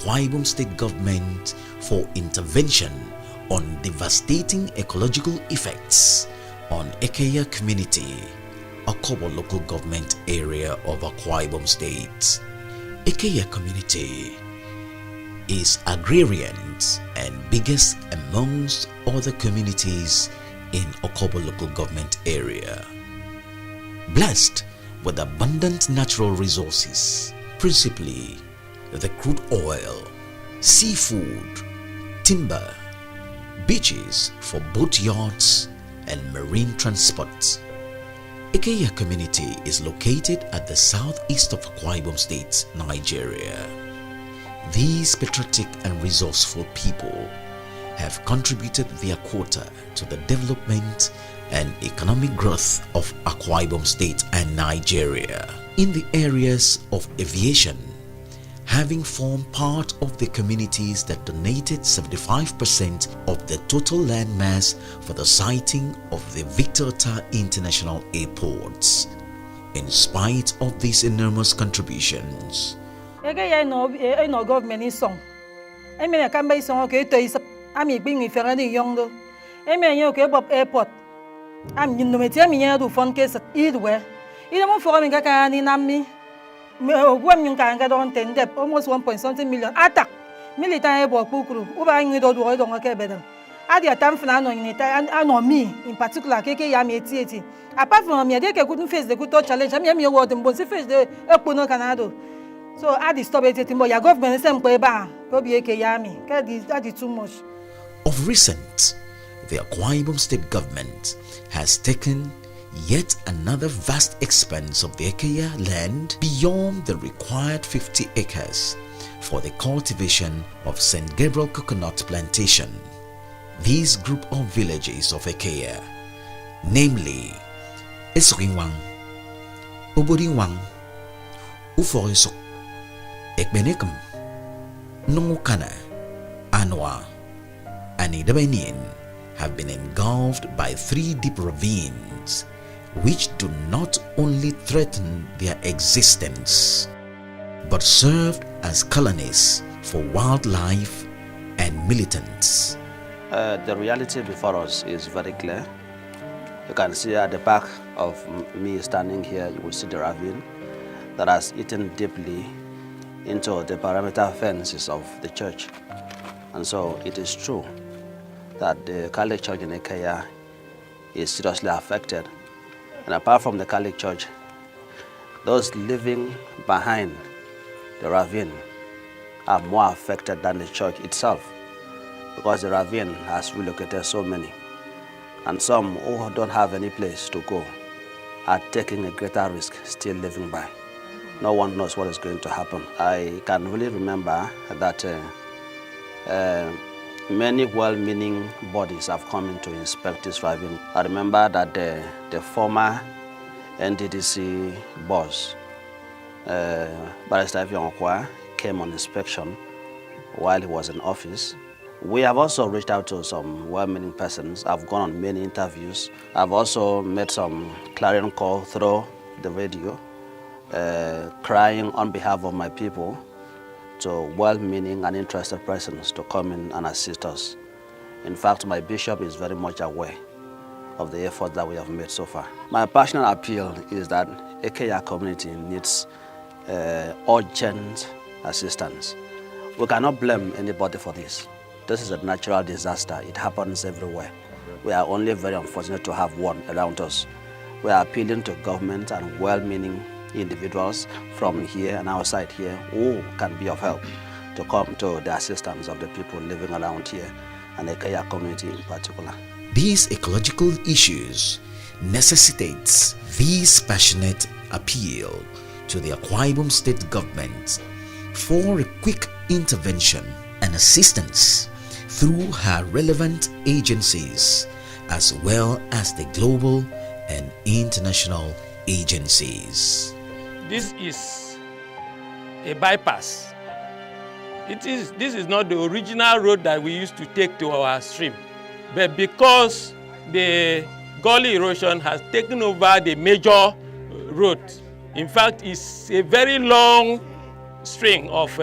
Akwa Ibom State government for intervention on devastating ecological effects on Ekeya Community, Okobo local government area of Akwa Ibom State. Ekeya Community is agrarian and biggest amongst other communities in Okobo local government area. Blessed with abundant natural resources, principally the crude oil, seafood, timber, beaches for boatyards and marine transport. Ekeya Community is located at the southeast of Akwa Ibom State, Nigeria. These patriotic and resourceful people have contributed their quota to the development and economic growth of Akwa Ibom State and Nigeria. In the areas of aviation, having formed part of the communities that donated 75% of the total land mass for the siting of the Victor Ta International Airports. In spite of these enormous contributions, Ekeya no government is song. I mean, I can buy some okay to is I'm being if you're young though. I mean, you okay about airport. I'm in the material to fund case at either way. Either more for me, can in me. When you can get on 10 debt, almost 1.something million. Attack militant able crew, over with all the oil on better. At the time for and on me in particular, Ekeya me. Apart from me, they couldn't face the good challenge. I mean, you want them both face the Ekpene Ekim. So I disturb it, but your government same way back. Probably Ekeya me. That is too much. Of recent, the Akwa Ibom State government has taken yet another vast expanse of the Ekeya land beyond the required 50 acres for the cultivation of St. Gabriel coconut plantation. These group of villages of Ekeya, namely Esuk Inwang, Obot Inwang, Ufok Esuk, Ekpene Ekim, Nung Ukana, Anua and Idib Enin have been engulfed by 3 deep ravines which do not only threaten their existence but served as colonies for wildlife and militants. The reality before us is very clear. You can see at the back of me standing here, you will see the ravine that has eaten deeply into the perimeter fences of the church. And so it is true that the Catholic Church in Ekeya is seriously affected. And apart from the Catholic Church, those living behind the ravine are more affected than the church itself, because the ravine has relocated so many. And some who don't have any place to go are taking a greater risk still living by. No one knows what is going to happen. I can really remember that many well-meaning bodies have come in to inspect this ravine. I remember that the former NDDC boss, Barrister Akwa, came on inspection while he was in office. We have also reached out to some well-meaning persons. I've gone on many interviews. I've also made some clarion call through the radio, crying on behalf of my people to well-meaning and interested persons to come in and assist us. In fact, my bishop is very much aware of the effort that we have made so far. My passionate appeal is that Ekeya community needs urgent assistance. We cannot blame anybody for this. This is a natural disaster. It happens everywhere. We are only very unfortunate to have one around us. We are appealing to government and well-meaning individuals from here and outside here who can be of help to come to the assistance of the people living around here and the Ekeya community in particular. These ecological issues necessitates this passionate appeal to the Akwa Ibom State government for a quick intervention and assistance through her relevant agencies as well as the global and international agencies. This is a bypass. This is not the original road that we used to take to our stream. But because the gully erosion has taken over the major road, in fact, it's a very long string of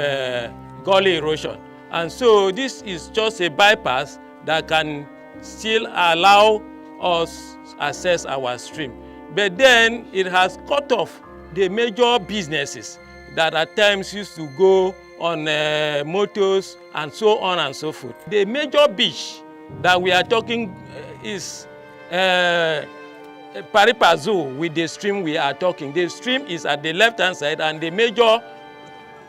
gully erosion. And so this is just a bypass that can still allow us access our stream. But then it has cut off the major businesses that at times used to go on motors and so on and so forth. The major beach that we are talking is Paripazu with the stream we are talking. The stream is at the left-hand side, and the major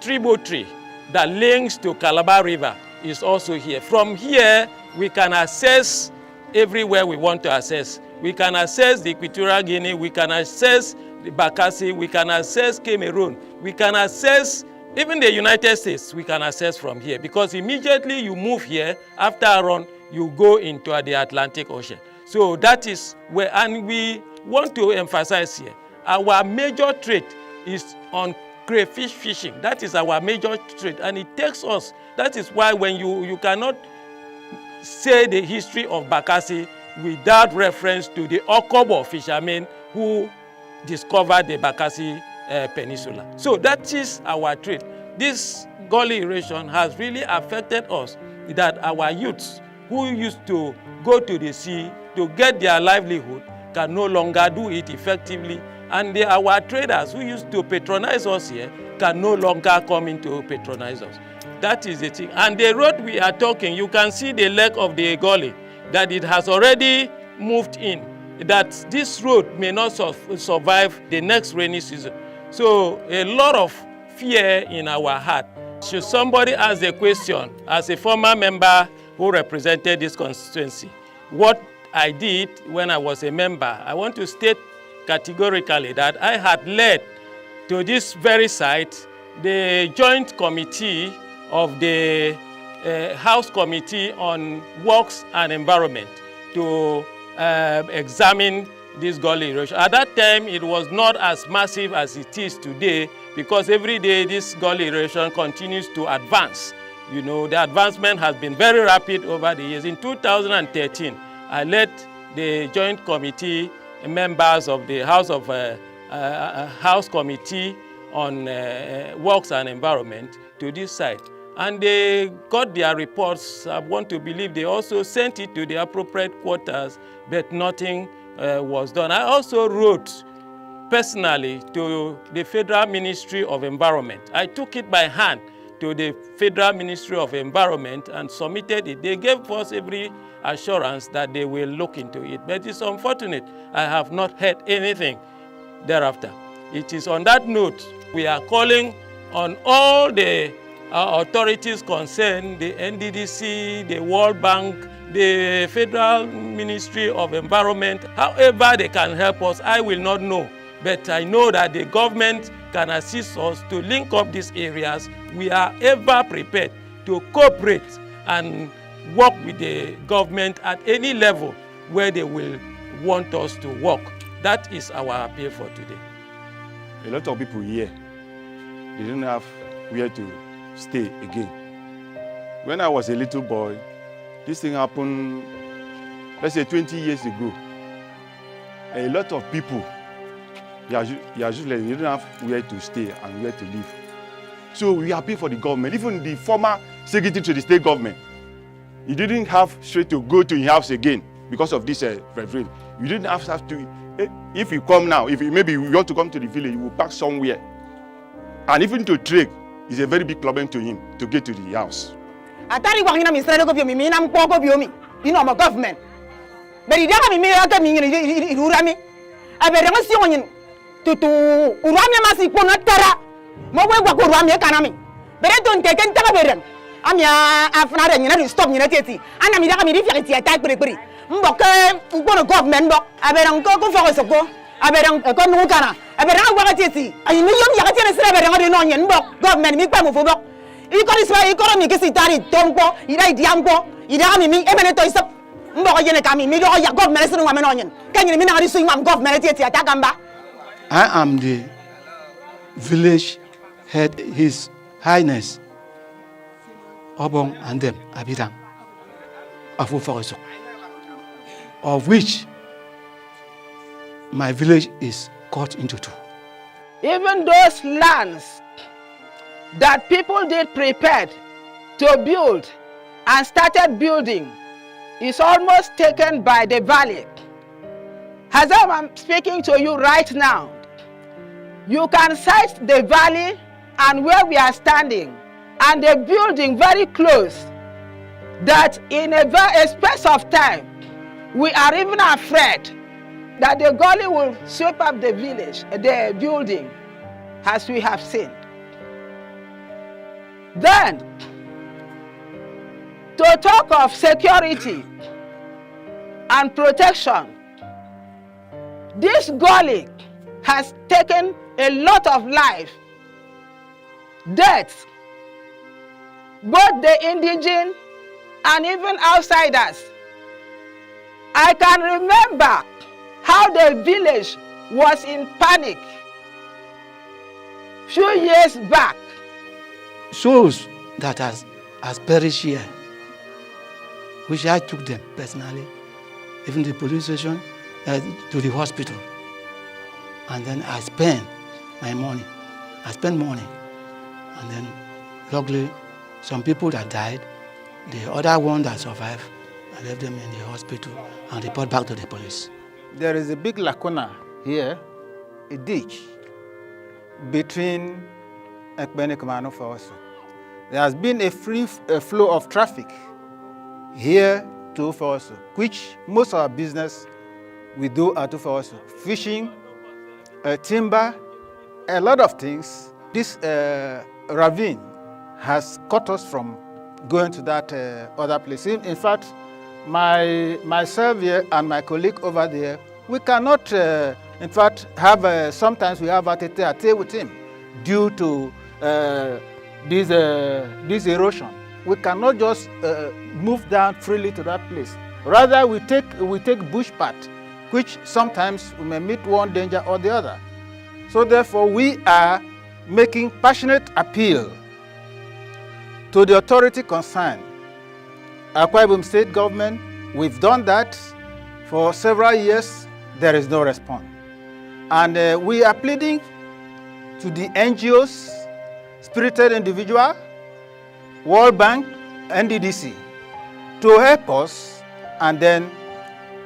tributary that links to Calabar River is also here. From here, we can access everywhere we want to access. We can access the Equatorial Guinea, we can access the Bakassi, we can access Cameroon, we can access even the United States, we can access from here, because immediately you move here, after a run, you go into the Atlantic Ocean. So that is where, and we want to emphasize here, our major trade is on crayfish fishing. That is our major trade, and it takes us. That is why when you cannot say the history of Bakassi without reference to the Okobo fishermen who discovered the Bakassi Peninsula. So that is our trade. This gully erosion has really affected us, that our youths who used to go to the sea to get their livelihood can no longer do it effectively, and our traders who used to patronize us here can no longer come in to patronize us. That is the thing. And the road we are talking, you can see the leg of the gully, that it has already moved in, that this road may not survive the next rainy season. So a lot of fear in our heart. Should somebody ask the question, as a former member who represented this constituency, what I did when I was a member, I want to state categorically that I had led to this very site the joint committee of the House Committee on Works and Environment to examine this gully erosion. At that time, it was not as massive as it is today, because every day this gully erosion continues to advance. You know, the advancement has been very rapid over the years. In 2013, I led the joint committee members of the House Committee on Works and Environment to this site. And they got their reports. I want to believe they also sent it to the appropriate quarters, but nothing was done. I also wrote personally to the Federal Ministry of Environment. I took it by hand to the Federal Ministry of Environment and submitted it. They gave us every assurance that they will look into it. But it's unfortunate, I have not heard anything thereafter. It is on that note, we are calling on all the authorities concerned, the NDDC, the World Bank, the Federal Ministry of Environment, however they can help us, I will not know. But I know that the government can assist us to link up these areas. We are ever prepared to cooperate and work with the government at any level where they will want us to work. That is our appeal for today. A lot of people here, they didn't have where to stay again. When I was a little boy, this thing happened, let's say 20 years ago. A lot of people, they didn't have where to stay and where to live. So we appeal for the government, even the former secretary to the state government. He didn't have straight to go to his house again because of this referendum. You didn't have to, if you come now, if maybe you want to come to the village, you will park somewhere. And even to trek is a very big problem to him to get to the house. Atari wangina mi sere ko biomi mi na mpo ko biomi ino mo government beri dia mi me aka mi ngini irurami abere ngo si onyin tutu urami ma si kono tara mo we gwa ko urami kanami bere ton keken taba bere amia afna re nyina di stop nyina teti ana mi dia mi ri fi ati attack pere mboke ukono government mbok abere ngo ko fa ko abere ko Nung Ukana abere ngo gwa teti ayi mi yom ya ka tene sere abere ngo di no nyen mbok government mi pa mo fo mbok economy kesi tari tonko ida idiamko ida mi emene to isap mboko yene kami mi do ya government sinu ngame nonyen kanyi mi na ri so ngam government tieti atakamba. I am the village head, His Highness Obot and Idib Enin of Ufok Esuk, of which my village is cut into two. Even those lands that people did prepared to build and started building is almost taken by the valley. As I'm speaking to you right now, you can sight the valley and where we are standing and the building very close, that in a space of time, we are even afraid that the gully will sweep up the village, the building, as we have seen. Then, to talk of security and protection, this gully has taken a lot of life, deaths, both the indigenous and even outsiders. I can remember how the village was in panic few years back. Souls that has perished here, which I took them personally, even the police station, to the hospital. And then I spent my money. I spent money. And then luckily, some people that died, the other one that survived, I left them in the hospital and report back to the police. There is a big lacuna here, a ditch, between Ekpene Ekim and Ufok Esuk. There has been a free flow of traffic here to Ufok Esuk, which most of our business we do at Ufok Esuk. Fishing, timber, a lot of things. This ravine has cut us from going to that other place. In fact, myself here and my colleague over there, we cannot, in fact, have, sometimes we have a tete-a-tete with him due to this erosion. We cannot just move down freely to that place. Rather, we take bush path, which sometimes we may meet one danger or the other. So therefore, we are making passionate appeal to the authority concerned. Akwa Ibom State government, we've done that for several years. There is no response. And we are pleading to the NGOs, spirited individual, World Bank, NDDC, to help us and then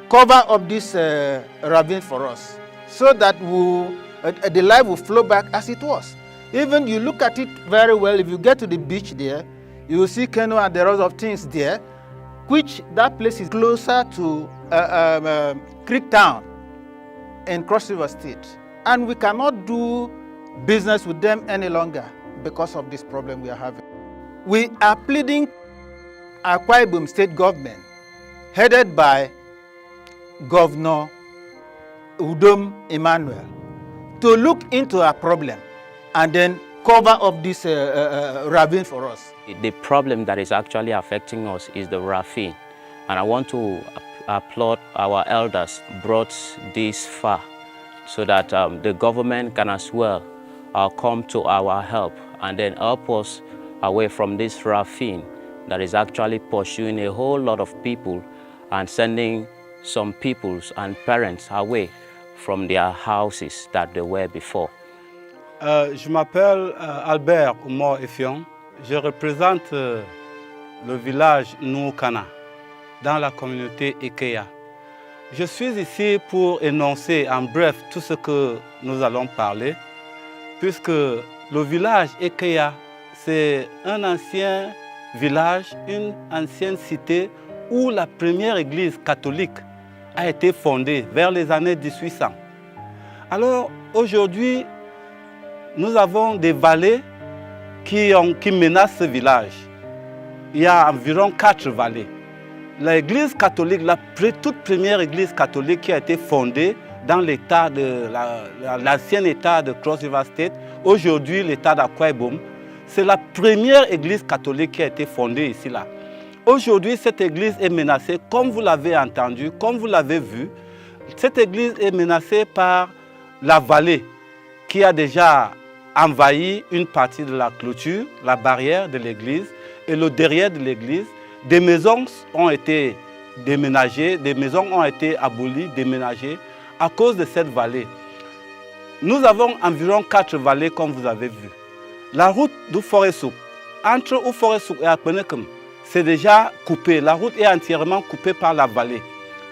cover up this ravine for us, so that the life will flow back as it was. Even you look at it very well, if you get to the beach there, you will see canoe and the rest of things there, which that place is closer to Creek Town in Cross River State. And we cannot do business with them any longer because of this problem we are having. We are pleading Akwa Ibom State government, headed by Governor Udom Emmanuel, to look into our problem and then cover up this ravine for us. The problem that is actually affecting us is the ravine. And I want to applaud our elders brought this far so that the government can as well come to our help and then help us away from this ravine that is actually pursuing a whole lot of people and sending some peoples and parents away from their houses that they were before. Je m'appelle Albert Oumor Efion. Je représente le village Nung Ukana dans la communauté Ekeya. Je suis ici pour énoncer en bref tout ce que nous allons parler, puisque le village Ekeya, c'est un ancien village, une ancienne cité où la première église catholique a été fondée vers les années 1800. Alors aujourd'hui, nous avons des vallées qui menacent ce village. Il y a environ 4 vallées. L'église catholique, la toute première église catholique qui a été fondée dans l'état de l'ancien état de Cross River State, aujourd'hui l'état d'Akwa Ibom, c'est la première église catholique qui a été fondée ici là. Aujourd'hui, cette église est menacée, comme vous l'avez entendu, comme vous l'avez vu. Cette église est menacée par la vallée qui a déjà envahi une partie de la clôture, la barrière de l'église et le derrière de l'église. Des maisons ont été déménagées, des maisons ont été abolies, déménagées à cause de cette vallée. Nous avons environ 4 vallées comme vous avez vu. La route d'Ufok Esuk entre Ufok Esuk et Ekpene Ekim, c'est déjà coupé. La route est entièrement coupée par la vallée.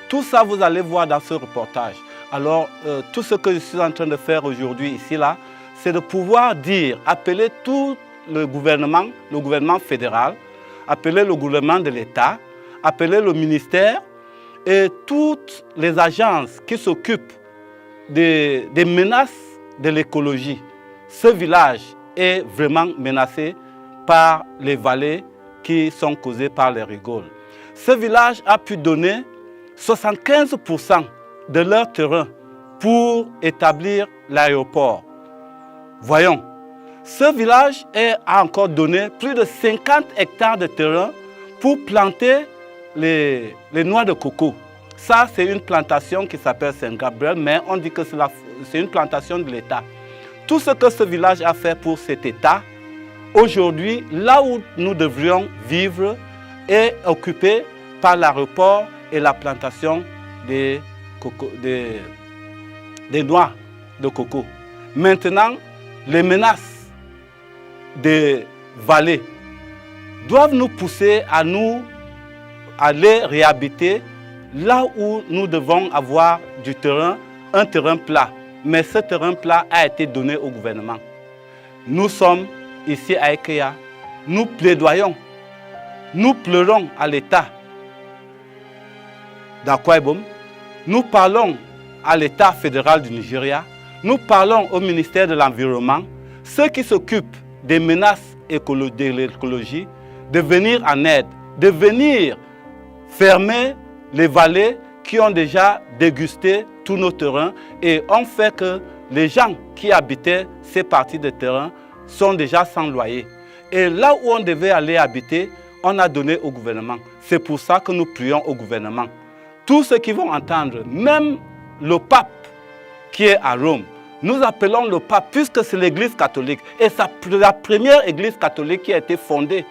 Tout ça, vous allez voir dans ce reportage. Alors, tout ce que je suis en train de faire aujourd'hui, ici, là, c'est de pouvoir dire, appeler tout le gouvernement fédéral, appeler le gouvernement de l'État, appeler le ministère et toutes les agences qui s'occupent des menaces de l'écologie. Ce village est vraiment menacé par les vallées qui sont causées par les rigoles. Ce village a pu donner 75% de leur terrain pour établir l'aéroport. Voyons, ce village a encore donné plus de 50 hectares de terrain pour planter les noix de coco. Ça, c'est une plantation qui s'appelle Gabriel, mais on dit que c'est une plantation de l'État. Tout ce que ce village a fait pour cet État, aujourd'hui, là où nous devrions vivre, est occupé par l'aéroport et la plantation des noix de coco. Maintenant, les menaces des vallées doivent nous pousser à nous aller réhabiter là où nous devons avoir du terrain, un terrain plat. Mais ce terrain plat a été donné au gouvernement. Nous sommes ici à Ekeya, nous plaidoyons, nous pleurons à l'État d'Akwa Ibom, nous parlons à l'État fédéral du Nigeria, nous parlons au ministère de l'Environnement, ceux qui s'occupent des menaces de l'écologie, de venir en aide, de venir fermer les vallées qui ont déjà dégusté tous nos terrains et ont fait que les gens qui habitaient ces parties de terrain sont déjà sans loyer. Et là où on devait aller habiter, on a donné au gouvernement. C'est pour ça que nous prions au gouvernement. Tous ceux qui vont entendre, même le pape qui est à Rome, nous appelons le pape puisque c'est l'église catholique. Et c'est la première église catholique qui a été fondée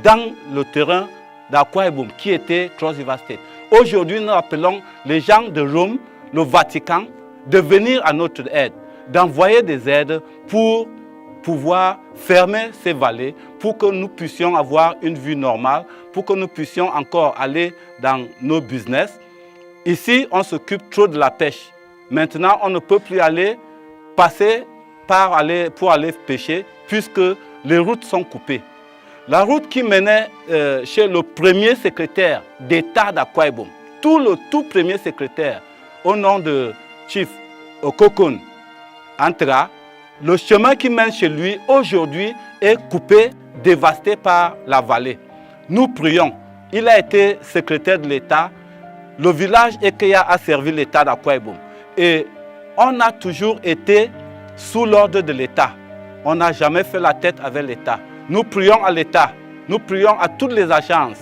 dans le terrain d'Akwa Ibom, qui était Cross River State. Aujourd'hui, nous appelons les gens de Rome, le Vatican, de venir à notre aide, d'envoyer des aides pour pouvoir fermer ces vallées, pour que nous puissions avoir une vie normale, pour que nous puissions encore aller dans nos business. Ici, on s'occupe trop de la pêche. Maintenant, on ne peut plus passer pour aller pêcher, puisque les routes sont coupées. La route qui menait chez le premier secrétaire d'État d'Akwa Ibom, le tout premier secrétaire, au nom de Chief Okokon Antra, le chemin qui mène chez lui aujourd'hui est coupé, dévasté par la vallée. Nous prions. Il a été secrétaire de l'État. Le village Ekeya a servi l'État d'Akwa Ibom. Et on a toujours été sous l'ordre de l'État. On n'a jamais fait la tête avec l'État. Nous prions à l'État, nous prions à toutes les agences,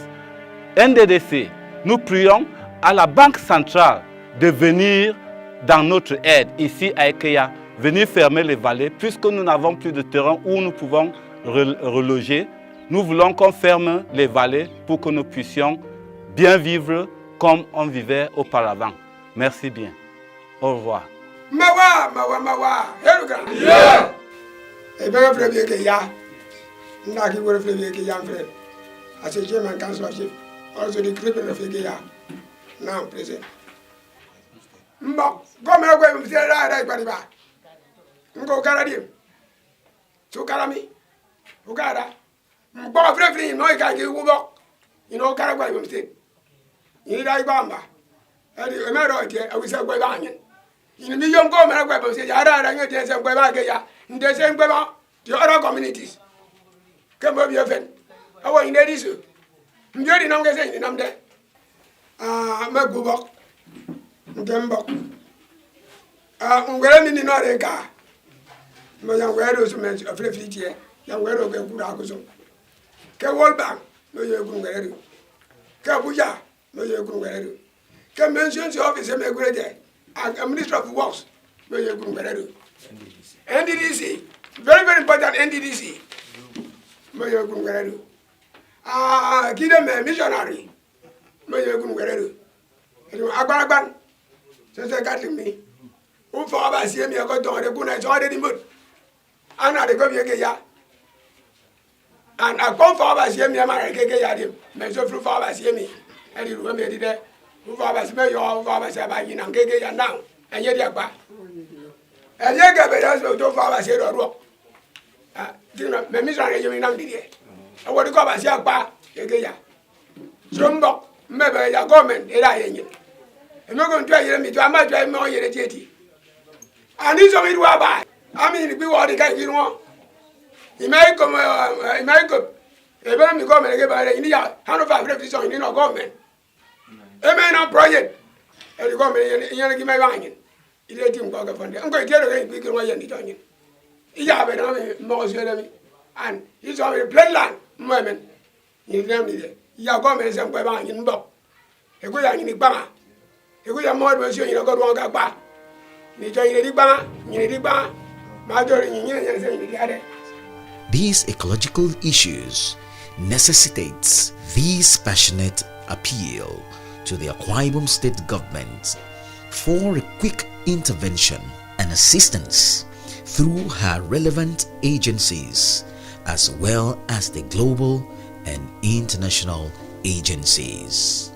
NDDC, nous prions à la Banque centrale de venir dans notre aide ici à Ekeya, venir fermer les vallées, puisque nous n'avons plus de terrain où nous pouvons reloger. Nous voulons qu'on ferme les vallées pour que nous puissions bien vivre comme on vivait auparavant. Merci bien. Au revoir. Mawa, yeah. Et bien, frère Ekeya, Naki will free Ekeya friend. As a chairman councilorship, also the criminal of Ekeya, now present. Go away with the right Bariba. Go Garadim. So Karami, Ugara. Bob Referee, no, I can't give you walk. You know, Akwa Ibom State. You need Bamba. And the American, I will say, Guavanyan. In the young government, I will say, Yara, and you say, Guavagaya, in the same Guava, the other communities. Come over your friend. I want in the issue. I'm getting on the I'm there. Magubok. Gembok. We're in the Northern car. My young widows mentioned a free here. Young widow get good acquisition. Can wall back, no, you're going to get it. Kabuya, no, you're going to get it. Can mention the office and make great day. A minister of works, no, you're going to get it. NDDC, very, very important NDDC. No, you're going to get it. Give them a missionary. No, you're going to get it. Agbaragban, since they got me. Who for about see me, I got to the good night, already mood. Anna, the Gabriel. And I come for us here, me and my Ekeya, me so through for us here, me. And you remember there, who for us, me, you all for us about you and Ekeya now, and yet, and yet, Gabriel, so do for us here or rock. You know, me, Miss Ryan, you mean, I'm the I want to go as your pa, Ekeya. Jumbo, maybe your government, it I ain't. I'm not going to try me to a much more yet. And this of it will buy. I mean, we want to get you know. He may come, he may come. If I'm going to get by India, 105 refugees on in our government. A man on project, and the government, and give my wine. He let him go from there. I'm going to tell you, we can wait and join you. He have it more enemy, and he's on a plain land, women. You know, your government is going in Bob. A good young in the bar. A good young more was you know, go to bar. You join the bar, you need the bar. These ecological issues necessitates this passionate appeal to the Akwa Ibom State government for a quick intervention and assistance through her relevant agencies as well as the global and international agencies.